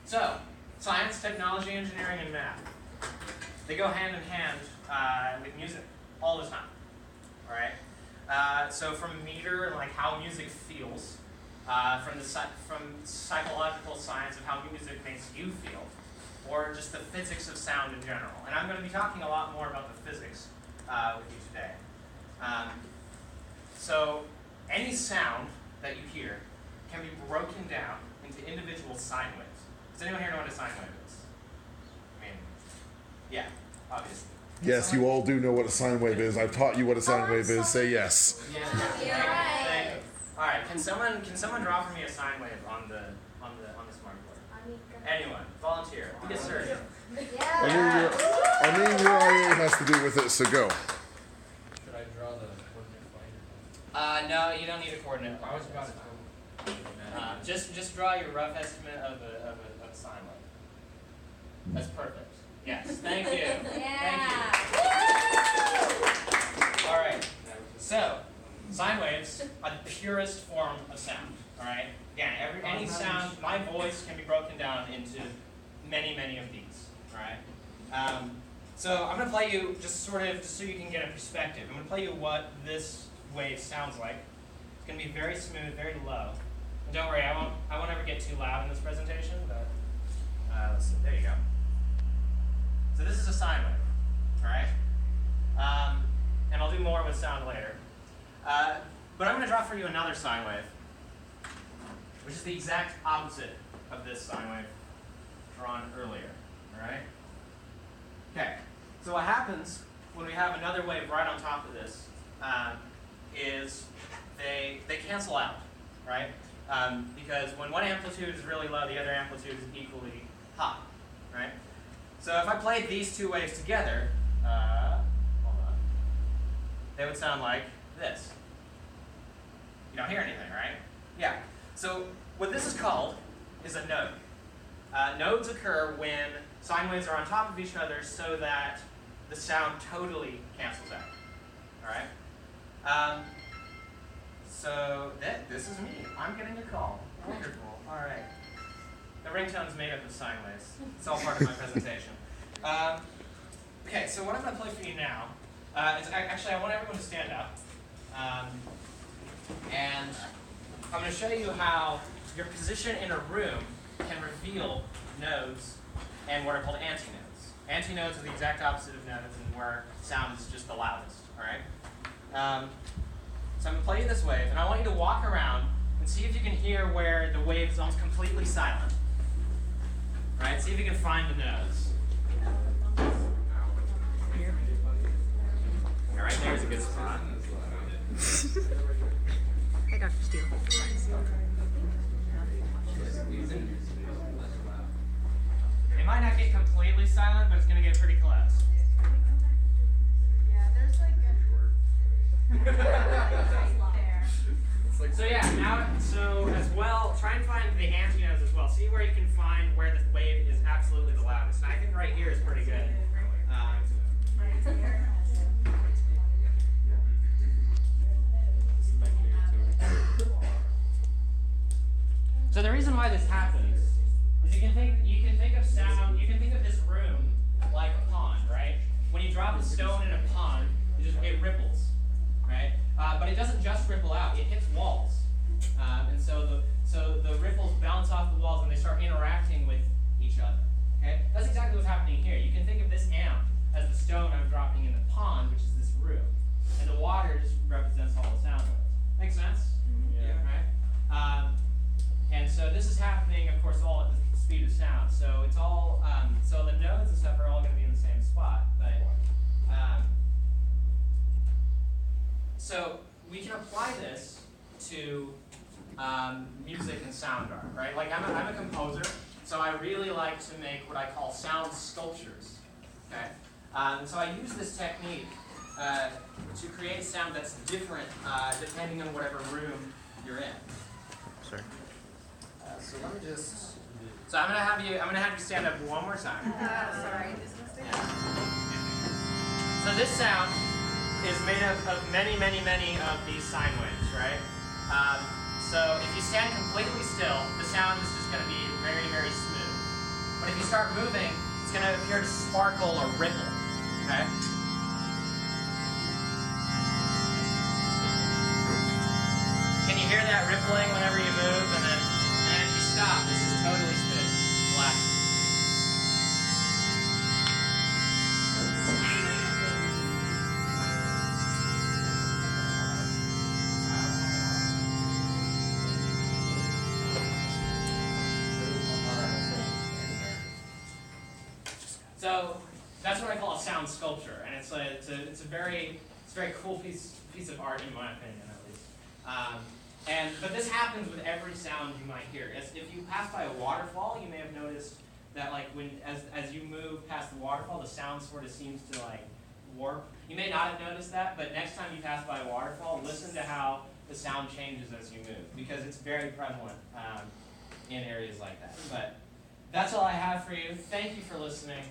So, science, technology, engineering, and math. They go hand in hand with music all the time, all right? So from meter and like how music feels, from psychological science of how music makes you feel, or just the physics of sound in general. And I'm going to be talking a lot more about the physics with you today. So any sound that you hear can be broken down into individual sine waves. Does anyone here know what a sine wave is? I mean, yeah, obviously. Yes, you all do know what a sine wave is. I've taught you what a sine wave is. Say yes. Yeah. Thank you. All right. Can someone draw for me a sine wave on the smartboard? Anyone? Volunteer. Be a surgeon. I mean, your IA has to do with it. So go. Should I draw the coordinate finder? No, you don't need a coordinate. I was about to tell just draw your rough estimate of a sine wave. That's perfect. Yes, thank you. Yeah. Thank you. All right. So, sine waves are the purest form of sound. All right. Again, any sound, my voice can be broken down into many of these. All right. So I'm going to play you just so you can get a perspective. I'm going to play you what this wave sounds like. It's going to be very smooth, very low. And don't worry, I won't ever get too loud in this presentation. But let's see. There you go. So this is a sine wave, all right? And I'll do more with sound later. But I'm going to draw for you another sine wave, which is the exact opposite of this sine wave drawn earlier, all right? Okay, so what happens when we have another wave right on top of this is they cancel out, right? Because when one amplitude is really low, the other amplitude is equally high, right? So if I played these two waves together, hold on, they would sound like this. You don't hear anything, right? Yeah. So what this is called is a node. Nodes occur when sine waves are on top of each other so that the sound totally cancels out. All right? So this is me. I'm getting a call. Wonderful. All right. The ringtone is made up of sine waves. It's all part of my presentation. Okay, so what I'm going to play for you now is actually I want everyone to stand up. And I'm going to show you how your position in a room can reveal nodes and what are called antinodes. Antinodes are the exact opposite of nodes and where sound is just the loudest. All right? So I'm going to play you this wave, and I want you to walk around and see if you can hear where the wave is almost completely silent. Right? See if you can find the nodes. Yeah, right there is a good spot. Hey, Dr. Steele. It might not get completely silent, but it's going to get pretty close. Yeah, there's like So yeah, now, so as well, try and find the antinodes as well. See where you can find where the wave is absolutely the loudest. And I think right here is pretty good. So the reason why this happens is you can think of sound, you can think of this room like a pond, right? When you drop a stone in a pond, it ripples, right? But it doesn't just ripple out; it hits walls, and so the ripples bounce off the walls and they start interacting with each other. Okay, that's exactly what's happening here. You can think of this amp as the stone I'm dropping in the pond, which is this room, and the water just represents all the sound waves. Make sense? Yeah. Right. And so this is happening, of course, all at the speed of sound. So it's all so the nodes and stuff are all going to be in the same spot, but. So we can apply this to music and sound art, right? Like I'm a composer, so I really like to make what I call sound sculptures, okay? So I use this technique to create sound that's different depending on whatever room you're in. Sorry. So let me just. So I'm gonna have you stand up one more time. sorry. So this sound is made up of many of these sine waves, right? So if you stand completely still, the sound is just going to be very, very smooth. But if you start moving, it's going to appear to sparkle or ripple. Okay? Can you hear that rippling whenever you move? And then if you stop, this is totally smooth. Relax. So that's what I call a sound sculpture, and it's a very cool piece of art in my opinion, at least. But this happens with every sound you might hear. If you pass by a waterfall, you may have noticed that like as you move past the waterfall, the sound sort of seems to like warp. You may not have noticed that, but next time you pass by a waterfall, listen to how the sound changes as you move, because it's very prevalent in areas like that. But that's all I have for you. Thank you for listening.